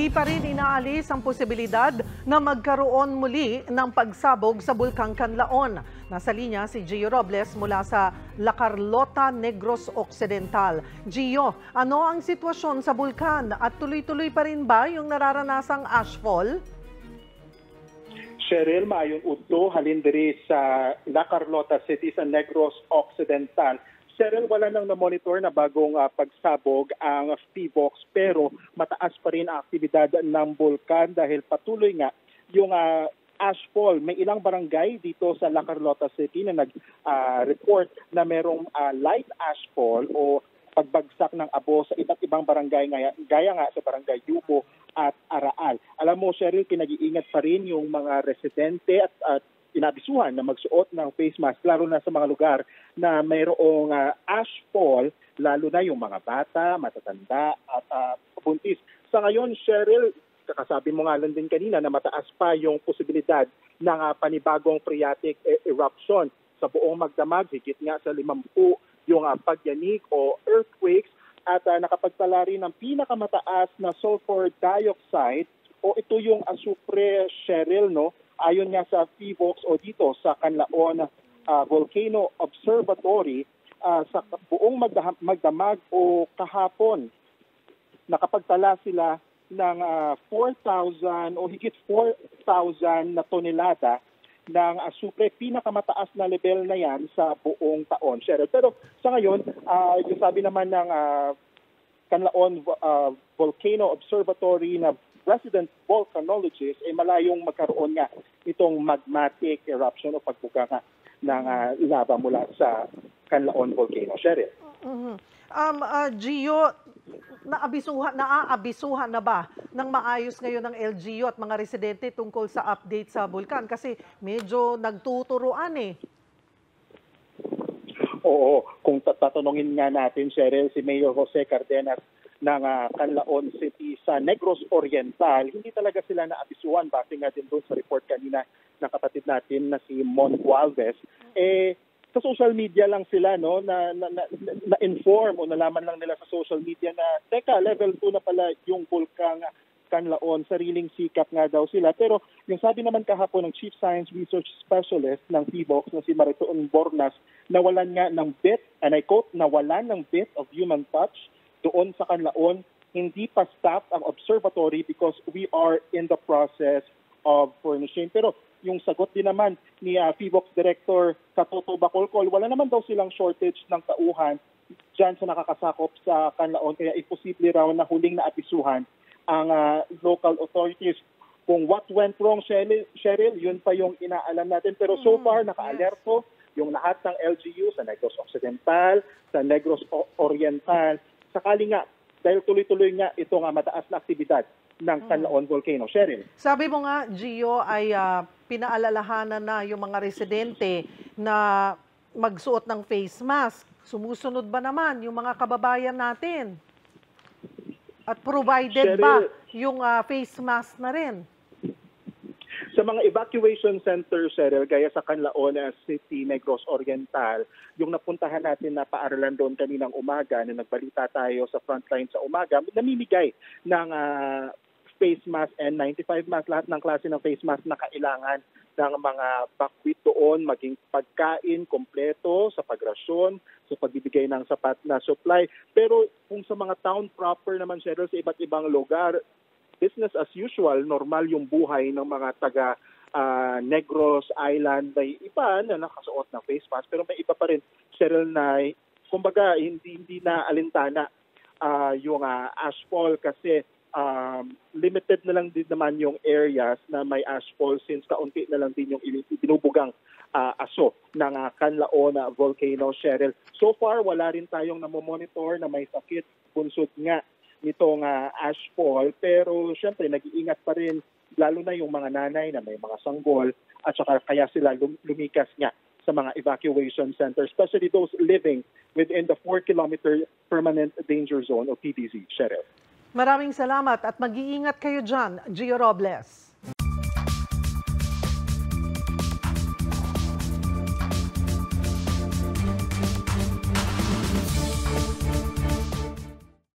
Hindi pa rin inaalis ang posibilidad na magkaroon muli ng pagsabog sa Bulkang Canlaon. Nasa linya si Gio Robles mula sa La Carlota, Negros Occidental. Gio, ano ang sitwasyon sa bulkan at tuloy-tuloy pa rin ba yung nararanasang ashfall? Cheryl, maayon udto halin diri sa La Carlota City sa Negros Occidental. Cheryl, wala nang na-monitor na bagong pagsabog ang PHIVOLCS pero mataas pa rin ang aktibidad ng bulkan dahil patuloy nga yung ashfall. May ilang barangay dito sa La Carlota City na nag-report na merong light ashfall o pagbagsak ng abo sa iba't ibang barangay gaya nga sa barangay Yubo at Araal. Alam mo, Cheryl, pinag-iingat pa rin yung mga residente at inabisuhan na magsuot ng face mask, lalo na sa mga lugar na mayroong ashfall, lalo na yung mga bata, matatanda at buntis. Sa ngayon, Cheryl, kakasabi mo nga lang din kanina na mataas pa yung posibilidad ng panibagong phreatic eruption sa buong magdamag, higit nga sa 50 yung pagyanig o earthquakes at nakapagtala rin ng pinakamataas na sulfur dioxide o ito yung asupre, Cheryl, no? Ayon nga sa PHIVOLCS o dito sa Canlaon Volcano Observatory, sa buong magdamag o kahapon, nakapagtala sila ng 4,000 o higit 4,000 na tonelada ng asupre, pinakamataas na level na yan sa buong taon, Cheryl. Pero sa ngayon, yung sabi naman ng Canlaon Volcano Observatory na resident volcanologist, malayong magkaroon nga itong magmatic eruption o pagbuga nga ng lava mula sa Canlaon Volcano. Cheryl. Gio, naaabisuhan na ba ng maayos ngayon ng LGU at mga residente tungkol sa update sa bulkan? Kasi medyo nagtuturuan eh. Oo, kung tatanungin nga natin, Cheryl, si Mayor Jose Cardenas ng Canlaon City sa Negros Oriental, hindi talaga sila naabisuhan. Base nga din doon sa report kanina ng kapatid natin na si Mon Gualvez. Sa social media lang sila na-inform o nalaman lang nila sa social media na teka, level 2 na pala yung Bulkang Canlaon, sariling sikap nga daw sila. Pero yung sabi naman kahapon ng Chief Science Research Specialist ng PHIVOLCS na si Mariton Bornas, nawalan nga ng bit, and I quote, nawalan ng bit of human touch doon sa Canlaon. Hindi pa stop ang observatory because we are in the process of furnishing. Pero yung sagot din naman ni PHIVOLCS Director Katoto Bacolcol, wala naman daw silang shortage ng tauhan dyan sa nakakasakop sa Canlaon. Kaya imposible raw na huling naabisuhan ang local authorities. Kung what went wrong, Cheryl, yun pa yung inaalam natin. Pero so far, naka-alerto yung lahat ng LGU sa Negros Occidental, sa Negros Oriental. Sakali nga, dahil tuloy-tuloy nga ito nga mataas na aktibidad ng Canlaon Volcano. Cheryl. Sabi mo nga, Gio, ay pinaalalahanan na yung mga residente na magsuot ng face mask. Sumusunod ba naman yung mga kababayan natin? At provided Cheryl, ba yung face mask na rin? Sa mga evacuation centers, Cheryl, gaya sa Canlaon City, Negros Oriental, yung napuntahan natin na paaralan doon kaninang umaga, na nagbalita tayo sa frontline sa umaga, namimigay ng face mask and 95 mask, lahat ng klase ng face mask na kailangan ng mga bakwit doon, maging pagkain kompleto sa pagrasyon, sa pagbibigay ng sapat na supply. Pero kung sa mga town proper naman, Cheryl, sa iba't ibang lugar, business as usual, normal yung buhay ng mga taga Negros Island. May iba na nakasuot ng face mask, pero may iba pa rin, Cheryl, na kumbaga hindi na alintana yung ashfall kasi limited na lang din naman yung areas na may ashfall since kaunti na lang din yung binubugang aso ng Canlaon Volcano, Cheryl. So far, wala rin tayong namomonitor na may sakit, bunsod nga nitong ashfall, pero syempre nag-iingat pa rin lalo na yung mga nanay na may mga sanggol at saka kaya sila lumikas nga sa mga evacuation centers, especially those living within the 4-kilometer permanent danger zone o PDZ. Cheryl. Maraming salamat at mag-iingat kayo dyan, Gio Robles.